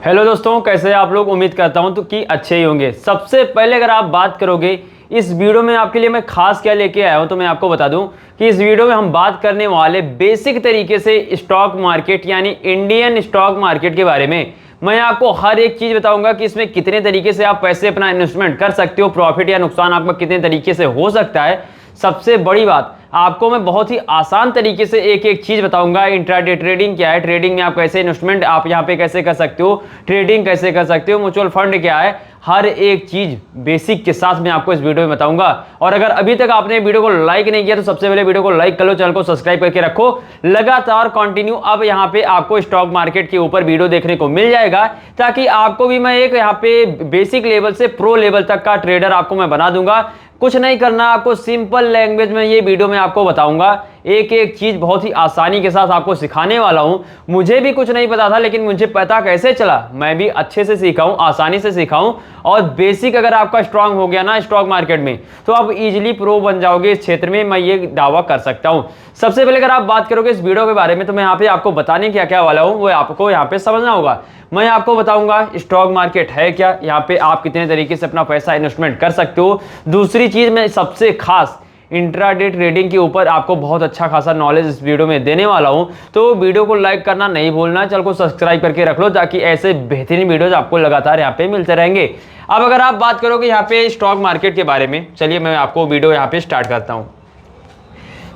Hello दोस्तों, कैसे आप लोग। उम्मीद करता हूं तो कि अच्छे ही होंगे। सबसे पहले अगर आप बात करोगे इस वीडियो में आपके लिए मैं खास क्या लेके आया हूं तो मैं आपको बता दूं कि इस वीडियो में हम बात करने वाले बेसिक तरीके से स्टॉक मार्केट यानी इंडियन स्टॉक मार्केट के बारे में। मैं आपको हर एक चीज बताऊंगा कि इसमें कितने तरीके से आप पैसे अपना इन्वेस्टमेंट कर सकते हो, प्रॉफिट या नुकसान आपका कितने तरीके से हो सकता है। सबसे बड़ी बात, आपको मैं बहुत ही आसान तरीके से एक एक चीज बताऊंगा। इंट्राडे ट्रेडिंग क्या है, ट्रेडिंग में आप कैसे इन्वेस्टमेंट आप यहां पे कैसे कर सकते हो, ट्रेडिंग कैसे कर सकते हो, म्यूचुअल फंड क्या है, हर एक चीज बेसिक के साथ मैं आपको इस वीडियो में बताऊंगा। और अगर अभी तक आपने वीडियो को लाइक नहीं किया तो सबसे पहले वीडियो को लाइक कर लो, चैनल को सब्सक्राइब करके रखो। लगातार कंटिन्यू अब यहाँ पे आपको स्टॉक मार्केट के ऊपर वीडियो देखने को मिल जाएगा, ताकि आपको भी मैं एक यहाँ पे बेसिक लेवल से प्रो लेवल तक का ट्रेडर आपको मैं बना दूंगा। कुछ नहीं करना, आपको सिंपल लैंग्वेज में ये वीडियो में आपको बताऊंगा। एक एक चीज बहुत ही आसानी के साथ आपको सिखाने वाला हूं। मुझे भी कुछ नहीं पता था, लेकिन मुझे पता कैसे चला, मैं भी अच्छे से सीखा हूं, आसानी से सीखा हूं। और बेसिक अगर आपका स्ट्रांग हो गया ना स्टॉक मार्केट में, तो आप इजीली प्रो बन जाओगे इस क्षेत्र में, मैं ये दावा कर सकता हूं। सबसे पहले अगर आप बात करोगे इस वीडियो के बारे में, तो मैं यहाँ पे आपको बताने क्या क्या वाला हूं वो आपको यहाँ पे समझना होगा। मैं आपको बताऊंगा स्टॉक मार्केट है क्या, यहाँ पे आप कितने तरीके से अपना पैसा इन्वेस्टमेंट कर सकते हो। दूसरी चीज मैं सबसे खास इंट्राडे ट्रेडिंग के ऊपर आपको बहुत अच्छा खासा नॉलेज इस वीडियो में देने वाला हूं। तो वीडियो को लाइक करना नहीं भूलना, चैनल को सब्सक्राइब करके रख लो, ताकि ऐसे बेहतरीन वीडियोज आपको लगातार यहाँ पे मिलते रहेंगे। अब अगर आप बात करोगे यहाँ पे स्टॉक मार्केट के बारे में, चलिए मैं आपको वीडियो यहाँ पे स्टार्ट करता हूँ।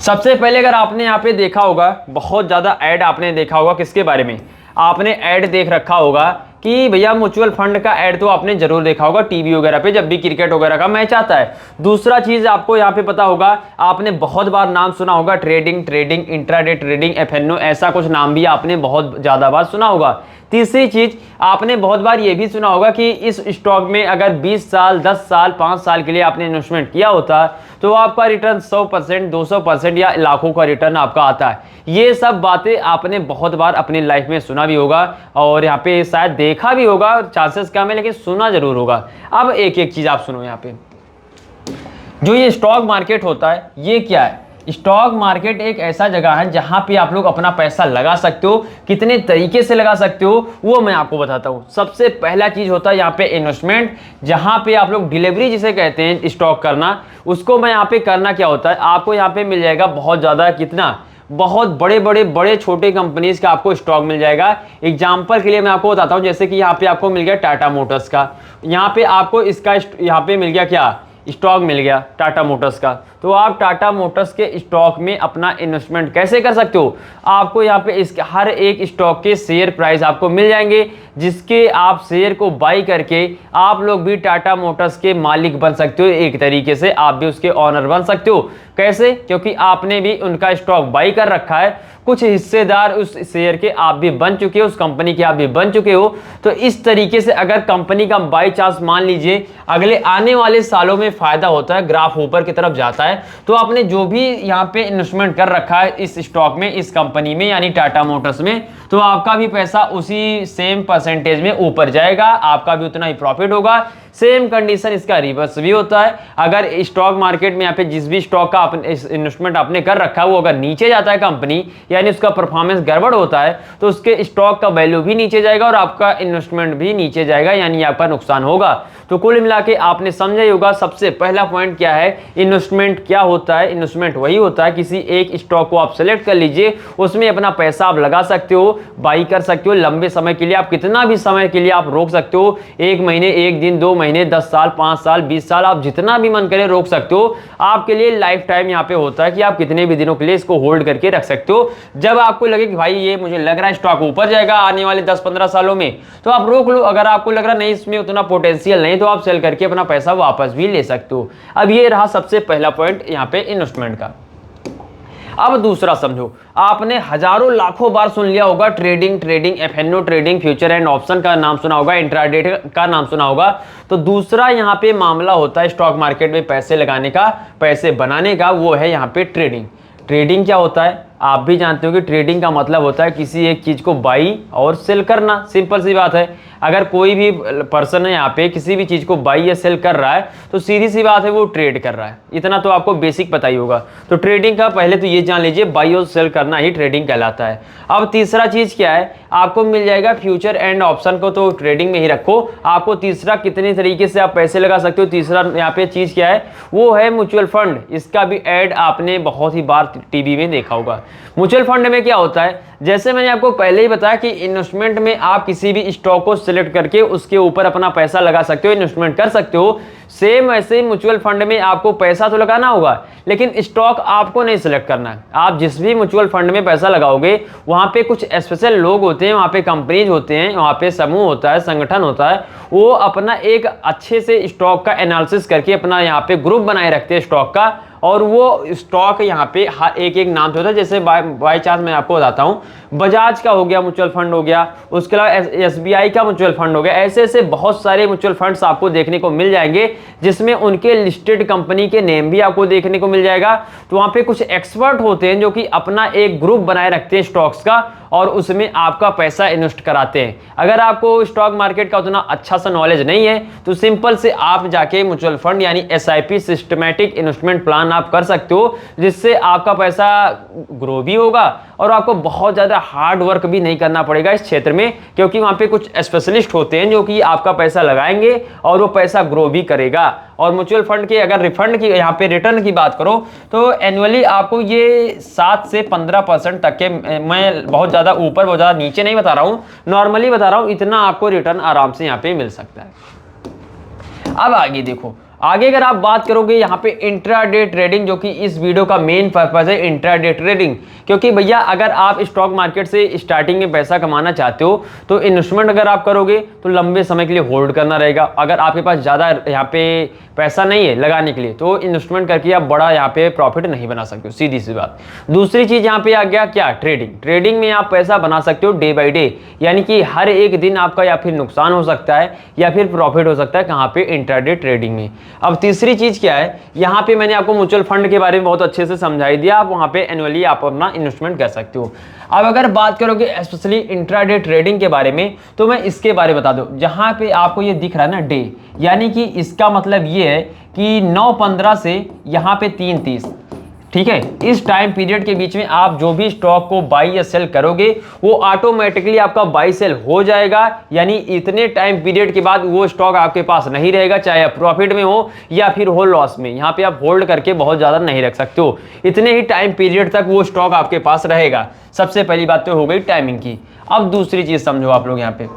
सबसे पहले अगर आपने यहाँ पे देखा होगा, बहुत ज्यादा ऐड आपने देखा होगा, किसके बारे में आपने ऐड देख रखा होगा कि भैया म्यूचुअल फंड का ऐड तो आपने जरूर देखा होगा टीवी वगैरह पे, जब भी क्रिकेट वगैरह का मैच आता है। दूसरा चीज आपको यहाँ पे पता होगा, आपने बहुत बार नाम सुना होगा ट्रेडिंग, इंट्राडे ट्रेडिंग, एफएनओ, ऐसा कुछ नाम भी आपने बहुत ज्यादा बार सुना होगा। तीसरी चीज आपने बहुत बार ये भी सुना होगा कि इस स्टॉक में अगर 20 साल 10 साल 5 साल के लिए आपने इन्वेस्टमेंट किया होता तो आपका रिटर्न 100%, 200% या लाखों का रिटर्न आपका आता है। ये सब बातें आपने बहुत बार अपनी लाइफ में सुना भी होगा, और यहाँ पे शायद देखा भी होगा, चांसेस कम है लेकिन सुना जरूर होगा। अब एक एक चीज आप सुनो। यहाँ पे जो ये स्टॉक मार्केट होता है ये क्या है, स्टॉक मार्केट एक ऐसा जगह है जहां पे आप लोग अपना पैसा लगा सकते हो। कितने तरीके से लगा सकते हो वो मैं आपको बताता हूं। सबसे पहला चीज होता है यहाँ पे इन्वेस्टमेंट, जहां पे आप लोग डिलीवरी जिसे कहते हैं स्टॉक करना, उसको मैं यहाँ पे करना क्या होता है, आपको यहाँ पे मिल जाएगा बहुत ज्यादा, कितना, बहुत बड़े छोटे कंपनीज का आपको स्टॉक मिल जाएगा। एग्जांपल के लिए मैं आपको बताता हूं, जैसे कि यहाँ पे आपको मिल गया टाटा मोटर्स का, यहाँ पे आपको इसका यहाँ पे मिल गया क्या, स्टॉक मिल गया टाटा मोटर्स का। तो आप टाटा मोटर्स के स्टॉक में अपना इन्वेस्टमेंट कैसे कर सकते हो, आपको यहाँ पे इसके हर एक स्टॉक के शेयर प्राइस आपको मिल जाएंगे, जिसके आप शेयर को बाई करके आप लोग भी टाटा मोटर्स के मालिक बन सकते हो। एक तरीके से आप भी उसके ऑनर बन सकते हो। कैसे, क्योंकि आपने भी उनका स्टॉक बाई कर रखा है, कुछ हिस्सेदार उस शेयर के आप भी बन चुके हो, उस कंपनी के आप भी बन चुके हो। तो इस तरीके से अगर कंपनी का बाई चांस मान लीजिए अगले आने वाले सालों में फायदा होता है, ग्राफ ऊपर की तरफ जाता है, तो आपने जो भी यहाँ पे इन्वेस्टमेंट कर रखा है इस स्टॉक में, इस कंपनी में यानी टाटा मोटर्स में, तो आपका भी पैसा उसी सेम परसेंटेज में ऊपर जाएगा, आपका भी उतना ही प्रॉफिट होगा। सेम कंडीशन इसका रिवर्स भी होता है। अगर स्टॉक मार्केट में यहाँ पे जिस भी स्टॉक का इन्वेस्टमेंट आपने कर रखा है वो अगर नीचे जाता है कंपनी, यानी उसका परफॉर्मेंस गड़बड़ होता है, तो उसके स्टॉक का वैल्यू भी नीचे जाएगा और आपका इन्वेस्टमेंट भी नीचे जाएगा, यानी आपका नुकसान होगा। तो कुल मिला के आपने समझा ही होगा सबसे पहला पॉइंट क्या है, इन्वेस्टमेंट क्या होता है। इन्वेस्टमेंट वही होता है, किसी एक स्टॉक को आप सेलेक्ट कर लीजिए, उसमें अपना पैसा आप लगा सकते हो, बाई कर सकते हो लंबे समय के लिए, आप कितना भी समय के लिए आप रोक सकते हो, 1 महीने, 1 दिन, 2 महीने, 10 साल, 5 साल, 20 साल, आप जितना भी मन करे रोक सकते हो। आपके लिए लाइफ टाइम यहाँ पे होता है कि आप कितने भी दिनों के लिए इसको होल्ड करके रख सकते हो। जब आपको लगे कि भाई ये मुझे लग रहा है स्टॉक ऊपर जाएगा आने वाले 10-15 सालों में, तो आप रोक लो। अगर आपको लग रहा नहीं इसमें उतना पोटेंशियल नहीं, तो आप सेल करके अपना पैसा वापस भी ले सकते हो। अब ये रहा सबसे पहला पॉइंट यहाँ पे इन्वेस्टमेंट का। अब दूसरा समझो, आपने हजारों लाखों बार सुन लिया होगा trading, FNO trading, future and option का नाम सुना होगा, इंट्राडे का नाम सुना होगा। तो दूसरा यहाँ पे मामला होता है स्टॉक मार्केट में पैसे लगाने का, पैसे बनाने का, वो है यहाँ पे ट्रेडिंग। ट्रेडिंग क्या होता है आप भी जानते हो कि ट्रेडिंग का मतलब होता है किसी एक चीज को बाई और सेल करना। सिंपल सी बात है, अगर कोई भी पर्सन है यहाँ पे किसी भी चीज को बाई या सेल कर रहा है तो सीधी सी बात है वो ट्रेड कर रहा है। इतना तो आपको बेसिक पता ही होगा। तो ट्रेडिंग का पहले तो ये जान लीजिए, बाई और सेल करना ही ट्रेडिंग कहलाता है। अब तीसरा चीज क्या है, आपको मिल जाएगा फ्यूचर एंड ऑप्शन को तो ट्रेडिंग में ही रखो। आपको तीसरा कितने तरीके से आप पैसे लगा सकते हो, तीसरा यहाँ पे चीज क्या है वो है म्यूचुअल फंड। इसका भी ऐड आपने बहुत ही बार टीवी में देखा होगा। म्यूचुअल फंड में क्या होता है, जैसे मैंने आपको पहले ही बताया कि इन्वेस्टमेंट में आप किसी भी स्टॉक को सिलेक्ट करके उसके ऊपर अपना पैसा लगा सकते हो, इन्वेस्टमेंट कर सकते हो। सेम ऐसे ही म्यूचुअल फंड में आपको पैसा तो लगाना होगा, लेकिन स्टॉक आपको नहीं सिलेक्ट करना है। आप जिस भी म्यूचुअल फंड में पैसा लगाओगे वहां पे कुछ स्पेशल लोग होते हैं, वहां पे कंपनीज होते हैं, वहां पे समूह होता है, संगठन होता है, वो अपना एक अच्छे से स्टॉक का एनालिसिस करके अपना यहाँ पे ग्रुप बनाए रखते हैं स्टॉक का, और वो स्टॉक यहाँ पे हर एक एक नाम से होता है। जैसे बाय चांस मैं आपको बताता हूँ, बजाज का हो गया म्यूचुअल फंड हो गया, उसके अलावा एसबीआई का म्यूचुअल फंड हो गया, ऐसे ऐसे बहुत सारे म्यूचुअल फंड्स आपको देखने को मिल जाएंगे जिसमें उनके लिस्टेड कंपनी के नेम भी आपको देखने को मिल जाएगा। तो वहाँ पे कुछ एक्सपर्ट होते हैं जो कि अपना एक ग्रुप बनाए रखते हैं स्टॉक्स का, और उसमें आपका पैसा इन्वेस्ट कराते हैं। अगर आपको स्टॉक मार्केट का उतना अच्छा सा नॉलेज नहीं है तो सिंपल से आप जाके म्यूचुअल फंड यानी एसआईपी सिस्टमैटिक इन्वेस्टमेंट प्लान आप कर सकते हो, जिससे आपका पैसा ग्रो भी होगा और आपको बहुत ज़्यादा हार्ड वर्क भी नहीं करना पड़ेगा इस क्षेत्र में, क्योंकि वहाँ पे कुछ स्पेशलिस्ट होते हैं जो कि आपका पैसा लगाएंगे और वो पैसा ग्रो भी करेगा। और म्यूचुअल फंड के अगर रिफंड की यहाँ पे रिटर्न की बात करो तो एनुअली आपको ये 7 से 15% तक के, मैं बहुत ज़्यादा ऊपर बहुत ज़्यादा नीचे नहीं बता रहा हूँ, नॉर्मली बता रहा हूँ, इतना आपको रिटर्न आराम से यहाँ पे मिल सकता है। अब आगे देखो, आगे अगर आप बात करोगे यहाँ पे इंट्राडे ट्रेडिंग, जो कि इस वीडियो का मेन पर्पस है इंट्राडे ट्रेडिंग। क्योंकि भैया अगर आप स्टॉक मार्केट से स्टार्टिंग में पैसा कमाना चाहते हो तो इन्वेस्टमेंट अगर आप करोगे तो लंबे समय के लिए होल्ड करना रहेगा। अगर आपके पास ज़्यादा यहाँ पे पैसा नहीं है लगाने के लिए तो इन्वेस्टमेंट करके आप बड़ा यहाँ पे प्रॉफिट नहीं बना सकते हो, सीधी सी बात। दूसरी चीज़ यहाँ पे आ गया क्या, ट्रेडिंग। ट्रेडिंग में आप पैसा बना सकते हो डे बाई डे, यानी कि हर एक दिन आपका या फिर नुकसान हो सकता है या फिर प्रॉफिट हो सकता है, कहाँ पे, इंट्राडे ट्रेडिंग में। अब तीसरी चीज क्या है, यहाँ पे मैंने आपको म्यूचुअल फंड के बारे में बहुत अच्छे से समझाई दिया, आप वहां पे एनुअली आप अपना इन्वेस्टमेंट कर सकते हो। अब अगर बात करोगे स्पेशली इंट्राडे ट्रेडिंग के बारे में तो मैं इसके बारे में बता दूं। जहां पे आपको ये दिख रहा है ना डे, यानी कि इसका मतलब ये है कि 9:15 से यहाँ पे 3:30, ठीक है, इस टाइम पीरियड के बीच में आप जो भी स्टॉक को बाई या सेल करोगे वो ऑटोमेटिकली आपका बाई सेल हो जाएगा। यानी इतने टाइम पीरियड के बाद वो स्टॉक आपके पास नहीं रहेगा, चाहे आप प्रॉफिट में हो या फिर हो लॉस में। यहाँ पे आप होल्ड करके बहुत ज़्यादा नहीं रख सकते हो, इतने ही टाइम पीरियड तक वो स्टॉक आपके पास रहेगा। सबसे पहली बात तो हो गई टाइमिंग की। अब दूसरी चीज़ समझो आप लोग यहाँ पे,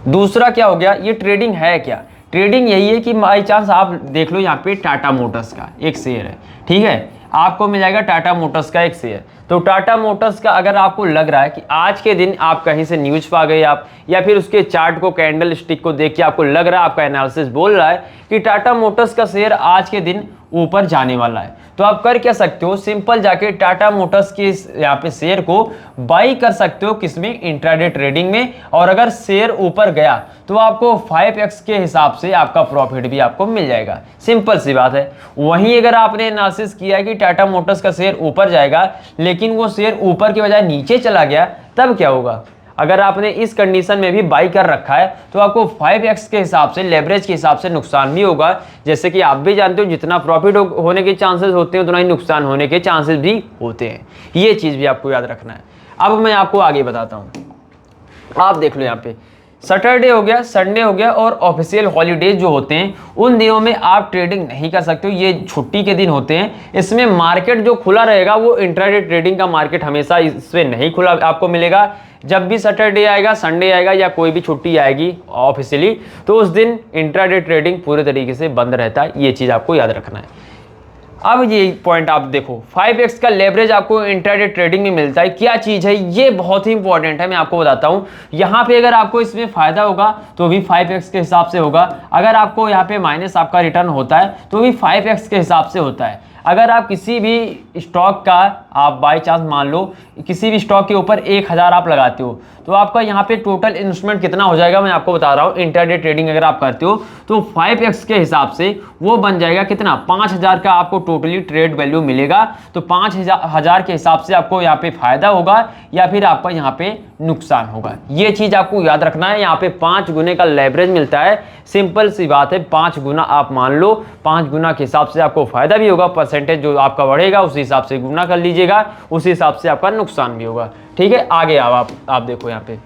दूसरा क्या हो गया, ये ट्रेडिंग है क्या। ट्रेडिंग यही है कि बाई चांस आप देख लो यहाँ पे टाटा मोटर्स का एक शेयर है, ठीक है, आपको मिल जाएगा टाटा मोटर्स का एक शेयर। तो टाटा मोटर्स का अगर आपको लग रहा है कि आज के दिन आप कहीं से न्यूज़ पा गए आप, या फिर उसके चार्ट को, कैंडल स्टिक को देख के आपको लग रहा है, आपका एनालिसिस बोल रहा है कि टाटा मोटर्स का शेयर आज के दिन ऊपर जाने वाला है, तो आप कर क्या सकते हो, सिंपल जाके टाटा मोटर्स के यहाँ पे शेयर को बाई कर सकते हो, किसमें, इंट्राडे ट्रेडिंग में। और अगर शेयर ऊपर गया तो आपको 5x के हिसाब से आपका प्रॉफिट भी आपको मिल जाएगा, सिंपल सी बात है। वहीं अगर आपने एनालिसिस किया है कि टाटा मोटर्स का शेयर ऊपर जाएगा लेकिन वो शेयर ऊपर के बजाय नीचे चला गया, तब क्या होगा। अगर आपने इस कंडीशन में भी बाई कर रखा है तो आपको 5x के हिसाब से, लेवरेज के हिसाब से नुकसान भी होगा। जैसे कि आप भी जानते हो जितना प्रॉफिट होने के चांसेस होते हैं उतना ही नुकसान होने के चांसेस भी होते हैं, ये चीज़ भी आपको याद रखना है। अब मैं आपको आगे बताता हूँ, आप देख लो यहाँ पे सैटरडे हो गया, संडे हो गया, और ऑफिशियल हॉलीडेज जो होते हैं उन दिनों में आप ट्रेडिंग नहीं कर सकते हो, ये छुट्टी के दिन होते हैं। इसमें मार्केट जो खुला रहेगा वो इंट्राडे ट्रेडिंग का मार्केट हमेशा इसमें नहीं खुला आपको मिलेगा। जब भी सैटरडे आएगा, संडे आएगा या कोई भी छुट्टी आएगी ऑफिशियली, तो उस दिन इंट्राडे ट्रेडिंग पूरे तरीके से बंद रहता है, ये चीज़ आपको याद रखना है। अब ये पॉइंट आप देखो, 5x का लेवरेज आपको इंट्राडे ट्रेडिंग में मिलता है, क्या चीज़ है, ये बहुत ही इंपॉर्टेंट है, मैं आपको बताता हूँ। यहाँ पे अगर आपको इसमें फायदा होगा तो भी 5x के हिसाब से होगा, अगर आपको यहाँ पे माइनस आपका रिटर्न होता है तो भी 5x के हिसाब से होता है। अगर आप किसी भी स्टॉक का, आप बाई चांस मान लो किसी भी स्टॉक के ऊपर 1000 आप लगाते हो तो आपका यहाँ पे टोटल इन्वेस्टमेंट कितना हो जाएगा, मैं आपको बता रहा हूँ। इंट्राडे ट्रेडिंग अगर आप करते हो तो 5x के हिसाब से वो बन जाएगा कितना, 5000 का आपको टोटली ट्रेड वैल्यू मिलेगा। तो 5000 के हिसाब से आपको यहाँ पे फायदा होगा या फिर आपका यहाँ पे नुकसान होगा। ये चीज आपको याद रखना है। यहाँ पे 5 गुने का लेवरेज मिलता है, सिंपल सी बात है, 5 गुना आप मान लो, 5 गुना के हिसाब से आपको फायदा भी होगा, परसेंटेज जो आपका बढ़ेगा उसी हिसाब से गुना कर लीजिएगा, उसी हिसाब से आपका नुकसान भी होगा। ठीक है, आगे आप देखो यहाँ पे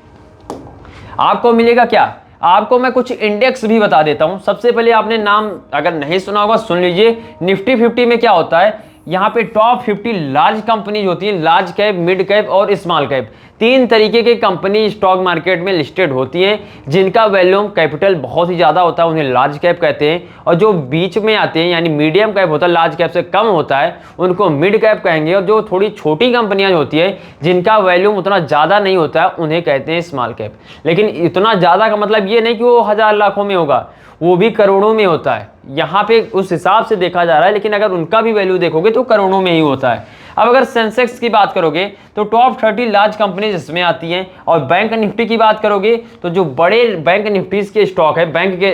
आपको मिलेगा क्या, आपको मैं कुछ इंडेक्स भी बता देता हूं। सबसे पहले आपने नाम अगर नहीं सुना होगा सुन लीजिए। निफ्टी 50 में क्या होता है, यहाँ पे टॉप 50 लार्ज कंपनीज होती है, लार्ज कैप, मिड कैप और स्मॉल कैप। 3 तरीके की कंपनी स्टॉक मार्केट में लिस्टेड होती हैं, जिनका वैल्यूम कैपिटल बहुत ही ज़्यादा होता है, उन्हें लार्ज कैप कहते हैं। और जो बीच में आते हैं यानी मीडियम कैप होता है, लार्ज कैप से कम होता है, उनको मिड कैप कहेंगे। और जो थोड़ी छोटी कंपनियां होती है जिनका वैल्यूम उतना ज़्यादा नहीं होता है, उन्हें कहते हैं स्मॉल कैप। लेकिन इतना ज़्यादा का मतलब ये नहीं कि वो हज़ार लाखों में होगा, वो भी करोड़ों में होता है। यहाँ पे उस हिसाब से देखा जा रहा है, लेकिन अगर उनका भी वैल्यू देखोगे तो करोड़ों में ही होता है। अब अगर सेंसेक्स की बात करोगे तो टॉप 30 लार्ज कंपनीज इसमें आती हैं। और बैंक निफ्टी की बात करोगे तो जो बड़े बैंक निफ्टीज के स्टॉक है,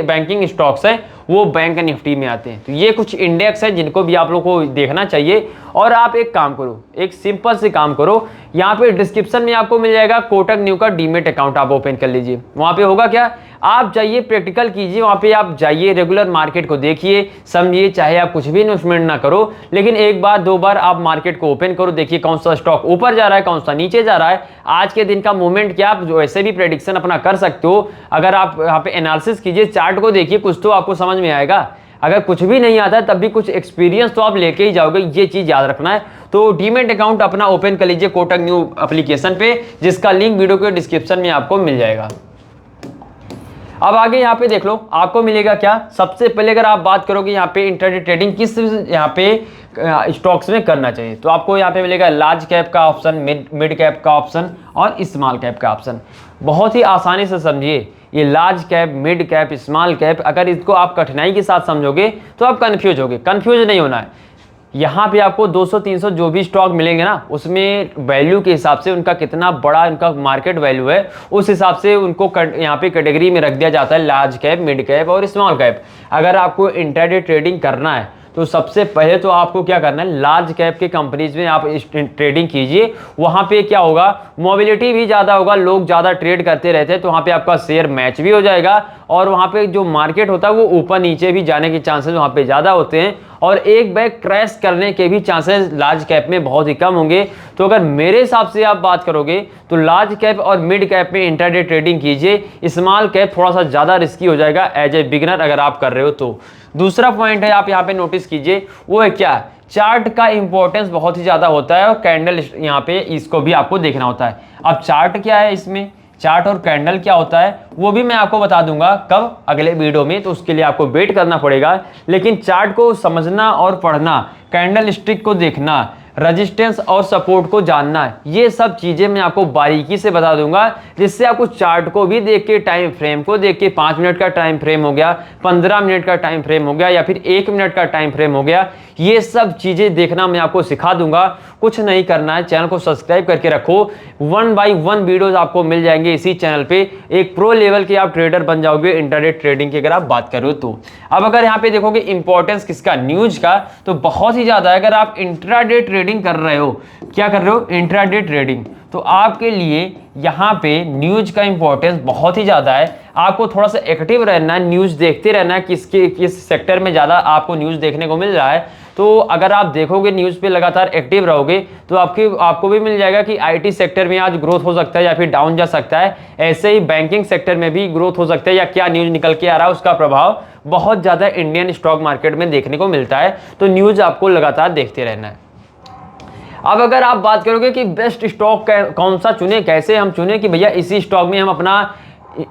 बैंकिंग स्टॉक्स है, वो बैंक निफ्टी में आते हैं। तो ये कुछ इंडेक्स है जिनको भी आप लोगों को देखना चाहिए। और आप एक काम करो, एक सिंपल से काम करो, यहाँ पे डिस्क्रिप्शन में आपको मिल जाएगा कोटक न्यू का डीमेट अकाउंट, आप ओपन कर लीजिए। वहाँ पे होगा क्या, आप जाइए प्रैक्टिकल कीजिए, वहाँ पे आप जाइए, रेगुलर मार्केट को देखिए, समझिए, चाहे आप कुछ भी इन्वेस्टमेंट ना करो, लेकिन एक बार 2 बार आप मार्केट को ओपन करो, देखिए कौन सा स्टॉक ऊपर जा रहा है, कौन सा नीचे जा रहा है, आज के दिन का मूवमेंट क्या, आप जो ऐसे भी प्रेडिक्शन अपना कर सकते हो। अगर आप यहाँ पे एनालिसिस कीजिए, चार्ट को देखिए, कुछ तो आपको समझ में आएगा। अगर कुछ भी नहीं आता है तब भी कुछ एक्सपीरियंस तो आप लेके ही जाओगे, ये चीज याद रखना है। तो डीमेट अकाउंट अपना ओपन कर लीजिए कोटक न्यू एप्लीकेशन पे, जिसका लिंक वीडियो के डिस्क्रिप्शन में आपको मिल जाएगा। अब आगे यहाँ पे देख लो आपको मिलेगा क्या। सबसे पहले अगर आप बात करोगे यहाँ पे इंट्राडे ट्रेडिंग किस यहाँ पे स्टॉक्स में करना चाहिए, तो आपको यहाँ पे मिलेगा लार्ज कैप का ऑप्शन, मिड कैप का ऑप्शन और स्मॉल कैप का ऑप्शन। बहुत ही आसानी से समझिए, ये large cap, mid cap, small cap, अगर इसको आप कठिनाई के साथ समझोगे तो आप कंफ्यूज होगे। कंफ्यूज नहीं होना है। यहाँ पे आपको 200-300 जो भी स्टॉक मिलेंगे ना, उसमें वैल्यू के हिसाब से उनका कितना बड़ा उनका मार्केट वैल्यू है, उस हिसाब से उनको यहाँ पे कैटेगरी में रख दिया जाता है, लार्ज कैप, मिड कैप और स्मॉल कैप। अगर आपको इंट्राडे ट्रेडिंग करना है तो सबसे पहले तो आपको क्या करना है, लार्ज कैप के कंपनीज में आप ट्रेडिंग कीजिए। वहाँ पे क्या होगा, मोबिलिटी भी ज़्यादा होगा, लोग ज़्यादा ट्रेड करते रहते हैं, तो वहाँ पे आपका शेयर मैच भी हो जाएगा। और वहाँ पे जो मार्केट होता है वो ऊपर नीचे भी जाने के चांसेस वहाँ पे ज़्यादा होते हैं, और एक बैग क्रैश करने के भी चांसेस लार्ज कैप में बहुत ही कम होंगे। तो अगर मेरे हिसाब से आप बात करोगे तो लार्ज कैप और मिड कैप में इंट्राडे ट्रेडिंग कीजिए। स्मॉल कैप थोड़ा सा ज़्यादा रिस्की हो जाएगा एज ए बिगिनर अगर आप कर रहे हो तो। दूसरा पॉइंट है, आप यहाँ पे नोटिस कीजिए, वो है क्या, चार्ट का इंपॉर्टेंस बहुत ही ज़्यादा होता है, और कैंडल यहाँ पे इसको भी आपको देखना होता है। अब चार्ट क्या है, इसमें चार्ट और कैंडल क्या होता है वो भी मैं आपको बता दूंगा कब, अगले वीडियो में, तो उसके लिए आपको वेट करना पड़ेगा। लेकिन चार्ट को समझना और पढ़ना, कैंडल स्टिक को देखना, रेजिस्टेंस और सपोर्ट को जानना, ये सब चीजें मैं आपको बारीकी से बता दूंगा, जिससे आपको चार्ट को भी देख के, टाइम फ्रेम को देख के, 5 मिनट का टाइम फ्रेम हो गया, 15 मिनट का टाइम फ्रेम हो गया, या फिर 1 मिनट का टाइम फ्रेम हो गया, ये सब चीजें देखना मैं आपको सिखा दूंगा। कुछ नहीं करना है, चैनल को सब्सक्राइब करके रखो, 1 बाय 1 वीडियोस आपको मिल जाएंगे इसी चैनल पे। एक प्रो लेवल के आप ट्रेडर बन जाओगे इंट्राडे ट्रेडिंग की अगर आप बात करो तो। अब अगर यहाँ पे देखोगे इंपॉर्टेंस किसका, न्यूज का, तो बहुत ही ज्यादा है। अगर आप इंट्राडे ट्रेडिंग कर रहे हो, क्या कर रहे हो, इंट्राडे ट्रेडिंग, तो आपके लिए यहाँ पे न्यूज का इंपॉर्टेंस बहुत ही ज़्यादा है। आपको थोड़ा सा एक्टिव रहना है, न्यूज़ देखते रहना है, किस सेक्टर में ज़्यादा आपको न्यूज़ देखने को मिल रहा है। तो अगर आप देखोगे न्यूज़ पे लगातार एक्टिव रहोगे तो आपको भी मिल जाएगा कि आईटी सेक्टर में आज ग्रोथ हो सकता है या फिर डाउन जा सकता है, ऐसे ही बैंकिंग सेक्टर में भी ग्रोथ हो सकता है, या क्या न्यूज़ निकल के आ रहा है उसका प्रभाव बहुत ज़्यादा इंडियन स्टॉक मार्केट में देखने को मिलता है। तो न्यूज़ आपको लगातार देखते रहना है। अब अगर आप बात करोगे कि बेस्ट स्टॉक कौन सा चुने, कैसे हम चुने कि भैया इसी स्टॉक में हम अपना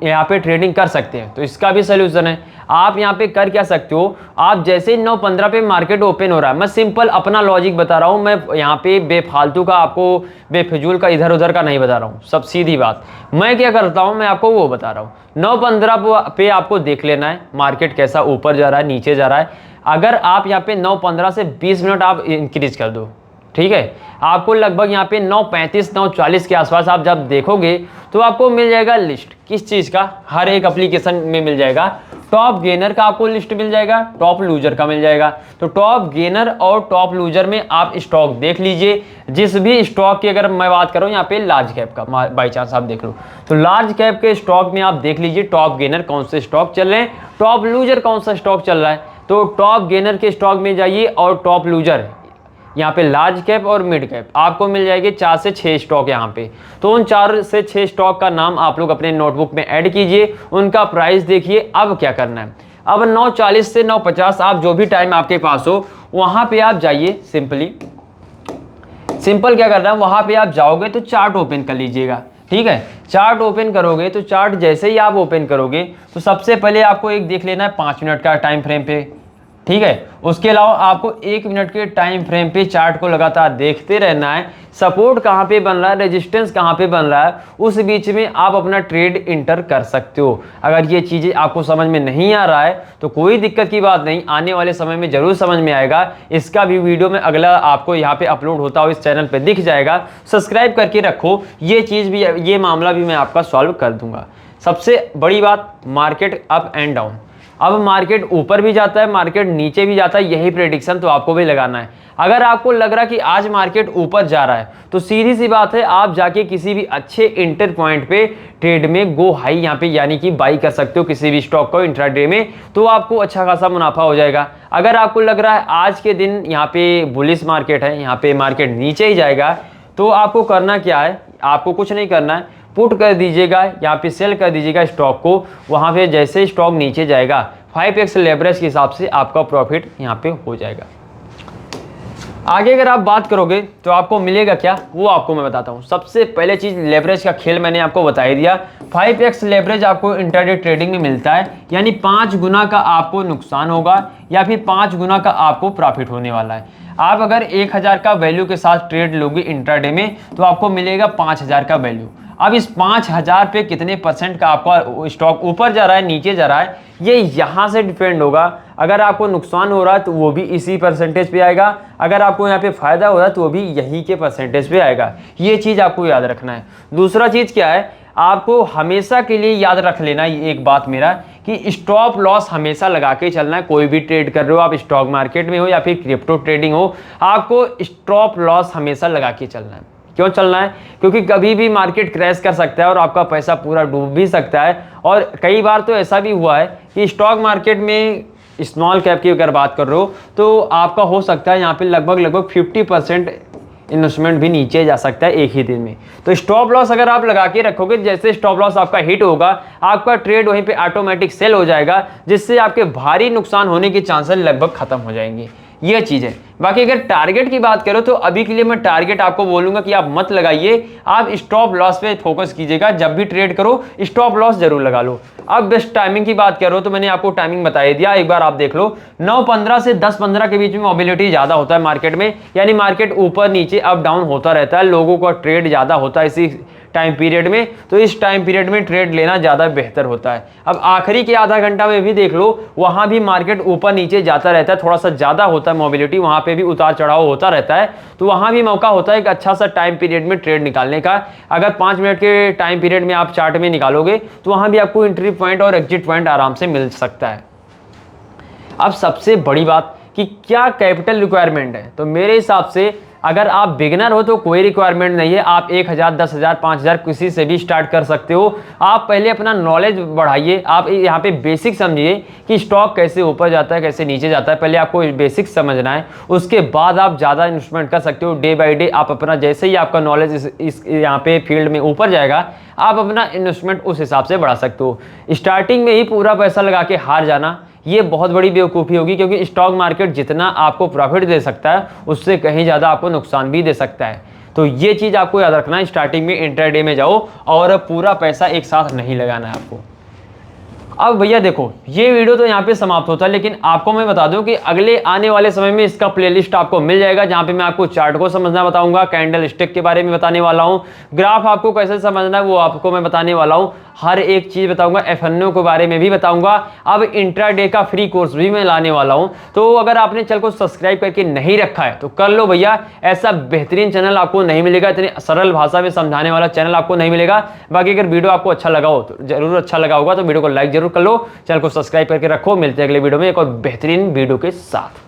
यहाँ पे ट्रेडिंग कर सकते हैं, तो इसका भी सोल्यूशन है। आप यहाँ पे कर क्या सकते हो, आप जैसे ही 9:15 पे मार्केट ओपन हो रहा है, मैं सिंपल अपना लॉजिक बता रहा हूँ, मैं यहाँ पे बेफालतू का आपको बेफिजूल का इधर उधर का नहीं बता रहा हूँ, सब सीधी बात। मैं क्या करता हूँ, मैं आपको वो बता रहा हूँ। 9:15 पे आपको देख लेना है मार्केट कैसा ऊपर जा रहा है, नीचे जा रहा है। अगर आप यहाँ पे 9:15 से 20 मिनट आप इंक्रीज कर दो, ठीक है, आपको लगभग यहाँ पे 9:35 9:40 के आसपास आप जब देखोगे तो आपको मिल जाएगा लिस्ट, किस चीज़ का, हर एक एप्लीकेशन में मिल जाएगा, टॉप गेनर का आपको लिस्ट मिल जाएगा, टॉप लूजर का मिल जाएगा। तो टॉप गेनर और टॉप लूजर में आप स्टॉक देख लीजिए। जिस भी स्टॉक की अगर मैं बात करूं यहाँ पे लार्ज कैप का बाई चांस आप देख लो, तो लार्ज कैप के स्टॉक में आप देख लीजिए टॉप गेनर कौन से स्टॉक चल रहे हैं, टॉप लूजर कौन सा स्टॉक चल रहा है। तो टॉप गेनर के स्टॉक में जाइए और टॉप लूजर यहाँ पे लार्ज कैप और मिड कैप आपको मिल जाएगी 4 से 6 स्टॉक यहाँ पे। तो उन 4 से 6 स्टॉक का नाम आप लोग अपने नोटबुक में ऐड कीजिए, उनका प्राइस देखिए। अब क्या करना है, अब 9:40 से 9:50 आप जो भी टाइम आपके पास हो वहाँ पे आप जाइए। सिंपल क्या करना है, वहाँ पे आप जाओगे तो चार्ट ओपन कर लीजिएगा, ठीक है। चार्ट ओपन करोगे तो चार्ट जैसे ही आप ओपन करोगे तो सबसे पहले आपको एक देख लेना है 5 मिनट का टाइम फ्रेम पे, ठीक है। उसके अलावा आपको 1 मिनट के टाइम फ्रेम पे चार्ट को लगातार देखते रहना है। सपोर्ट कहाँ पे बन रहा है, रेजिस्टेंस कहाँ पे बन रहा है, उस बीच में आप अपना ट्रेड इंटर कर सकते हो। अगर ये चीज़ें आपको समझ में नहीं आ रहा है तो कोई दिक्कत की बात नहीं, आने वाले समय में जरूर समझ में आएगा। इसका भी वीडियो में अगला आपको यहाँ पे अपलोड होता हो इस चैनल पे दिख जाएगा। सब्सक्राइब करके रखो, ये चीज़ भी, ये मामला भी मैं आपका सॉल्व कर दूंगा। सबसे बड़ी बात, मार्केट अप एंड डाउन। अब मार्केट ऊपर भी जाता है, मार्केट नीचे भी जाता है, यही प्रेडिक्शन तो आपको भी लगाना है। अगर आपको लग रहा है कि आज मार्केट ऊपर जा रहा है तो सीधी सी बात है, आप जाके किसी भी अच्छे इंटर पॉइंट पे ट्रेड में गो हाई यहाँ पे यानी कि बाई कर सकते हो किसी भी स्टॉक को इंट्राडे में, तो आपको अच्छा खासा मुनाफा हो जाएगा। अगर आपको लग रहा है आज के दिन यहाँ पे बुलिश मार्केट है, यहाँ पे मार्केट नीचे ही जाएगा, तो आपको करना क्या है, आपको कुछ नहीं करना है, पुट कर दीजिएगा, यहाँ पे सेल कर दीजिएगा स्टॉक को। वहाँ पे जैसे स्टॉक नीचे जाएगा 5x लेवरेज के हिसाब से आपका प्रॉफिट यहाँ पे हो जाएगा। आगे अगर आप बात करोगे तो आपको मिलेगा क्या, वो आपको मैं बताता हूँ। सबसे पहले चीज़, लेवरेज का खेल मैंने आपको बता ही दिया। 5x लेवरेज आपको इंट्राडे ट्रेडिंग में मिलता है, यानी 5 गुना का आपको नुकसान होगा या फिर 5 गुना का आपको प्रॉफिट होने वाला है। आप अगर 1000 का वैल्यू के साथ ट्रेड लोगे इंट्राडे में तो आपको मिलेगा 5000 का वैल्यू। अब इस 5000 पे कितने परसेंट का आपका स्टॉक ऊपर जा रहा है नीचे जा रहा है, ये यहाँ से डिपेंड होगा। अगर आपको नुकसान हो रहा है तो वो भी इसी परसेंटेज पे आएगा, अगर आपको यहाँ पे फायदा हो रहा है तो वो भी यहीं के परसेंटेज पे आएगा। ये चीज़ आपको याद रखना है। दूसरा चीज़ क्या है, आपको हमेशा के लिए याद रख लेना एक बात मेरा, कि स्टॉप लॉस हमेशा लगा के चलना है। कोई भी ट्रेड कर रहे हो आप, स्टॉक मार्केट में हो या फिर क्रिप्टो ट्रेडिंग हो, आपको स्टॉप लॉस हमेशा लगा के चलना है। क्यों चलना है, क्योंकि कभी भी मार्केट क्रैश कर सकता है और आपका पैसा पूरा डूब भी सकता है। और कई बार तो ऐसा भी हुआ है कि स्टॉक मार्केट में स्मॉल कैप की अगर बात कर रहे हो तो आपका हो सकता है यहाँ पे लगभग 50% इन्वेस्टमेंट भी नीचे जा सकता है एक ही दिन में। तो स्टॉप लॉस अगर आप लगा के रखोगे, जैसे स्टॉप लॉस आपका हिट होगा आपका ट्रेड वहीं पे ऑटोमेटिक सेल हो जाएगा, जिससे आपके भारी नुकसान होने के चांसेस लगभग खत्म हो जाएंगे। ये चीज़ है। बाकी अगर टारगेट की बात करो तो अभी के लिए मैं टारगेट आपको बोलूंगा कि आप मत लगाइए, आप स्टॉप लॉस पे फोकस कीजिएगा। जब भी ट्रेड करो स्टॉप लॉस जरूर लगा लो। अब बेस्ट टाइमिंग की बात करो तो मैंने आपको टाइमिंग बता दिया, एक बार आप देख लो। 9:15 से 10:15 के बीच में मोबिलिटी ज़्यादा होता है मार्केट में, यानी मार्केट ऊपर नीचे अप डाउन होता रहता है, लोगों का ट्रेड ज़्यादा होता है इसी टाइम पीरियड में। तो इस टाइम पीरियड में ट्रेड लेना ज़्यादा बेहतर होता है। अब आखिरी के आधा घंटा में भी देख लो, वहाँ भी मार्केट ऊपर नीचे जाता रहता है, थोड़ा सा ज़्यादा होता है मोबिलिटी, वहाँ पे भी उतार चढ़ाव होता रहता है। तो वहाँ भी मौका होता है एक अच्छा सा टाइम पीरियड में ट्रेड निकालने का। अगर 5 मिनट के टाइम पीरियड में आप चार्ट में निकालोगे तो वहाँ भी आपको एंट्री पॉइंट और एग्जिट पॉइंट आराम से मिल सकता है। अब सबसे बड़ी बात कि क्या कैपिटल रिक्वायरमेंट है, तो मेरे हिसाब से अगर आप बिगिनर हो तो कोई रिक्वायरमेंट नहीं है। आप 1000, 10,000, 5,000 किसी से भी स्टार्ट कर सकते हो। आप पहले अपना नॉलेज बढ़ाइए, आप यहाँ पे बेसिक समझिए कि स्टॉक कैसे ऊपर जाता है कैसे नीचे जाता है, पहले आपको बेसिक समझना है। उसके बाद आप ज़्यादा इन्वेस्टमेंट कर सकते हो। डे बाई डे आप अपना, जैसे ही आपका नॉलेज इस यहाँ पे फील्ड में ऊपर जाएगा, आप अपना इन्वेस्टमेंट उस हिसाब से बढ़ा सकते हो। स्टार्टिंग में ही पूरा पैसा लगा के हार जाना ये बहुत बड़ी बेवकूफ़ी होगी, क्योंकि स्टॉक मार्केट जितना आपको प्रॉफिट दे सकता है उससे कहीं ज़्यादा आपको नुकसान भी दे सकता है। तो ये चीज़ आपको याद रखना है। स्टार्टिंग में इंट्राडे में जाओ और पूरा पैसा एक साथ नहीं लगाना है आपको। अब भैया देखो, ये वीडियो तो यहाँ पे समाप्त होता है, लेकिन आपको मैं बता दूं कि अगले आने वाले समय में इसका प्लेलिस्ट आपको मिल जाएगा, जहाँ पे मैं आपको चार्ट को समझना बताऊंगा, कैंडल स्टिक के बारे में बताने वाला हूँ, ग्राफ आपको कैसे समझना है वो आपको मैं बताने वाला हूँ, हर एक चीज़ बताऊंगा, एफएनओ के बारे में भी बताऊंगा। अब इंट्राडे का फ्री कोर्स भी मैं लाने वाला हूँ। तो अगर आपने चैनल को सब्सक्राइब करके नहीं रखा है तो कर लो भैया। ऐसा बेहतरीन चैनल आपको नहीं मिलेगा, इतनी सरल भाषा में समझाने वाला चैनल आपको नहीं मिलेगा। बाकी अगर वीडियो आपको अच्छा लगा हो तो जरूर अच्छा लगा होगा तो वीडियो को लाइक जरूर कर लो, चैनल को सब्सक्राइब करके रखो। मिलते हैं अगले वीडियो में एक और बेहतरीन वीडियो के साथ।